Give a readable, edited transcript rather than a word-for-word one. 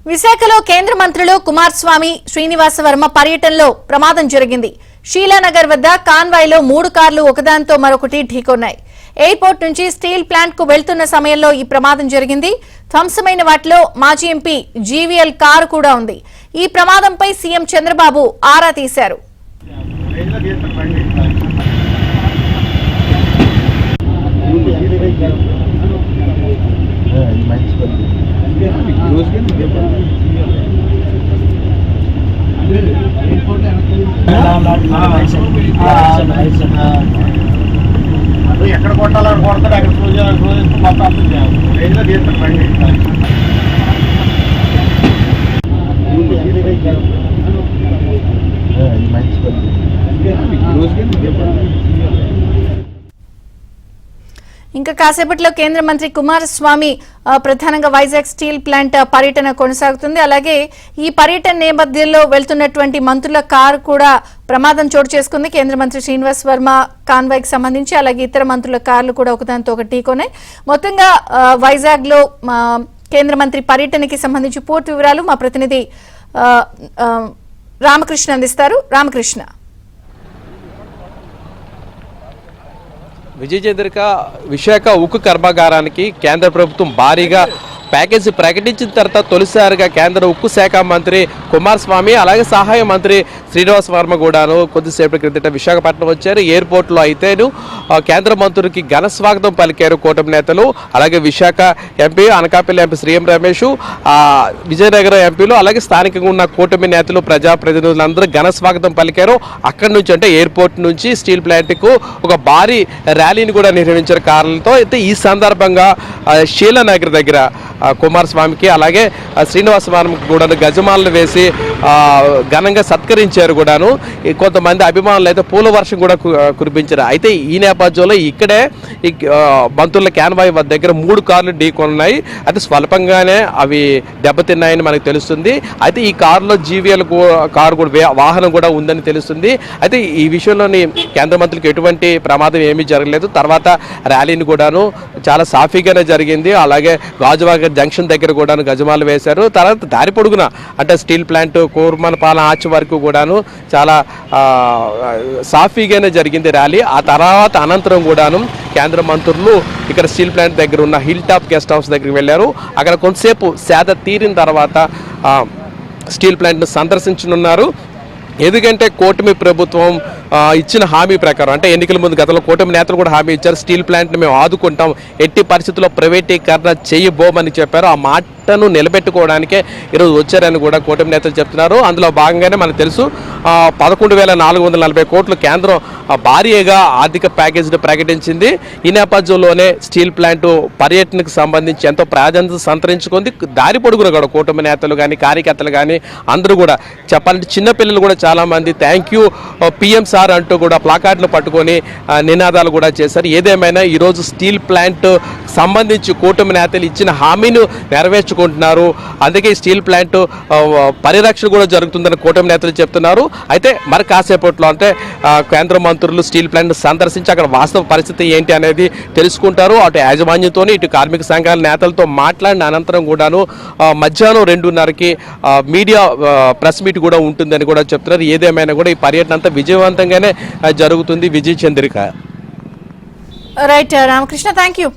విశాఖలో కేంద్ర మంత్రులు కుమారస్వామి శ్రీనివాస వర్మ పర్యటనలో ప్రమాదం జరిగింది. షీలానగర్ వద్ద కాన్వాయ్లో 3 కార్లు ఒకదానితో మరొకటి ఢీకొన్నాయి. ఎయిర్పోర్ట్ నుంచి స్టీల్ ప్లాంట్ కు వెళ్తున్న సమయంలో ఈ ప్రమాదం జరిగింది. ధ్వంసమైన వాటిలో మాజీ ఎంపీ జీవీఎల్ కారు కూడా ఉంది. ఈ ప్రమాదంపై సీఎం చంద్రబాబు ఆరా తీశారు. ఎక్కడ కొట్టాలని కొడతాడు అక్కడ శోధిస్తూ మొత్తం రైల్లో తీస్తాడు బండి. ఇంకా కాసేపట్లో కేంద్ర మంత్రి కుమారస్వామి ప్రధానంగా వైజాగ్ స్టీల్ ప్లాంట్ పర్యటన కొనసాగుతుంది. అలాగే ఈ పర్యటన నేపథ్యంలో వెళ్తున్నటువంటి మంత్రుల కారు కూడా ప్రమాదం చోటు చేసుకుంది. కేంద్ర మంత్రి శ్రీనివాస్ వర్మ కాన్వాయ్కి సంబంధించి అలాగే ఇతర మంత్రుల కార్లు కూడా ఒకదానితో ఒకటి ఢీకొన్నాయి. మొత్తంగా వైజాగ్ లో కేంద్ర మంత్రి పర్యటనకి సంబంధించి పూర్తి వివరాలు మా ప్రతినిధి రామకృష్ణ అందిస్తారు. రామకృష్ణ. విజయ చంద్రిక, విశాఖ ఉక్కు కర్మాగారానికి కేంద్ర ప్రభుత్వం భారీగా ప్యాకేజీ ప్రకటించిన తర్వాత తొలిసారిగా కేంద్ర ఉక్కు శాఖ మంత్రి కుమారస్వామి అలాగే సహాయ మంత్రి శ్రీనివాస్ వర్మ కూడాను కొద్దిసేపటి క్రిందట విశాఖపట్నం వచ్చారు. ఎయిర్పోర్ట్లో అయితేను కేంద్ర మంత్రులకి ఘన స్వాగతం పలికారు కూటమి నేతలు. అలాగే విశాఖ ఎంపీ, అనకాపల్లి ఎంపీ శ్రీఎం రమేష్, విజయనగరం ఎంపీలు అలాగే స్థానికంగా ఉన్న కూటమి నేతలు, ప్రజాప్రతినిధులందరూ ఘన స్వాగతం పలికారు. అక్కడి నుంచి అంటే ఎయిర్పోర్ట్ నుంచి స్టీల్ ప్లాంట్కు ఒక భారీ ర్యాలీని కూడా నిర్వహించారు కార్లతో. అయితే ఈ సందర్భంగా షీలానగర్ దగ్గర కుమారస్వామికి అలాగే శ్రీనివాస వర్మకి కూడా గజమాలను వేసి ఘనంగా సత్కరించారు కూడాను. కొంతమంది అభిమానులు అయితే పూల వర్షం కూడా కురిపించారు. అయితే ఈ నేపథ్యంలో ఇక్కడే ఈ మంత్రుల క్యాన్వాయ్ దగ్గర 3 కార్లు ఢీకొన్నాయి. అయితే స్వల్పంగానే అవి దెబ్బతిన్నాయని మనకు తెలుస్తుంది. అయితే ఈ కారులో జీవీఎల్ కారు కూడా వాహనం కూడా ఉందని తెలుస్తుంది. అయితే ఈ విషయంలోని కేంద్ర మంత్రులకు ఎటువంటి ప్రమాదం ఏమీ జరగలేదు. తర్వాత ర్యాలీని కూడాను చాలా సాఫీగానే జరిగింది. అలాగే గాజువాక జంక్షన్ దగ్గర కూడాను గజమాలు వేశారు. తర్వాత దారి పొడుగున అంటే స్టీల్ ప్లాంట్ కూర్మనపాలెం ఆర్చ్ వరకు కూడాను చాలా సాఫీగానే జరిగింది ర్యాలీ. ఆ తర్వాత అనంతరం కూడాను కేంద్ర మంత్రులు ఇక్కడ స్టీల్ ప్లాంట్ దగ్గర ఉన్న హిల్ టాప్ గెస్ట్ హౌస్ దగ్గరికి వెళ్ళారు. అక్కడ కొంతసేపు సేద తీరిన తర్వాత స్టీల్ ప్లాంట్ను సందర్శించనున్నారు. ఎందుకంటే కూటమి ప్రభుత్వం ఇచ్చిన హామీ ప్రకారం అంటే ఎన్నికల ముందు గతంలో కూటమి నేతలు కూడా హామీ ఇచ్చారు. స్టీల్ ప్లాంట్ని మేము ఆదుకుంటాం, ఎట్టి పరిస్థితుల్లో ప్రైవేటీకరణ చేయబోమని చెప్పారు. ఆ మాటను నిలబెట్టుకోవడానికే ఈరోజు వచ్చారని కూడా కూటమి నేతలు చెప్తున్నారు. అందులో భాగంగానే మనకు తెలుసు 11,440 కోట్లు కేంద్రం భారీగా ఆర్థిక ప్యాకేజీని ప్రకటించింది. ఈ నేపథ్యంలోనే స్టీల్ ప్లాంట్ పర్యటనకు సంబంధించి ఎంతో ప్రాధాన్యత సంతరించుకుంది. దారి పొడుగున కూడా కూటమి నేతలు కానీ కార్యకర్తలు కానీ అందరూ కూడా చెప్పాలంటే చిన్నపిల్లలు కూడా చాలామంది థ్యాంక్ యూ పిఎం సార్ అంటూ కూడా ప్లాకార్డులు పట్టుకొని నినాదాలు కూడా చేశారు. ఏదేమైనా ఈరోజు స్టీల్ ప్లాంట్ సంబంధించి కూటమి నేతలు ఇచ్చిన హామీని నెరవేర్చుకుంటున్నారు. అందుకే స్టీల్ ప్లాంట్ పరిరక్షణ కూడా జరుగుతుందని కూటమి నేతలు చెప్తున్నారు. అయితే మరి కాసేపట్లో అంటే కేంద్ర మంత్రులు స్టీల్ ప్లాంట్ సందర్శించి అక్కడ వాస్తవ పరిస్థితి ఏంటి అనేది తెలుసుకుంటారు. అటు యాజమాన్యంతో ఇటు కార్మిక సంఘాల నేతలతో మాట్లాడిన అనంతరం కూడాను మధ్యాహ్నం 2:30కి మీడియా ప్రెస్ మీట్ కూడా ఉంటుందని కూడా చెప్తున్నారు. ఏదేమైనా కూడా ఈ పర్యటన అంతా విజయవంతంగానే జరుగుతుంది. Vijaya Chandrika. Right Ramakrishna, thank you.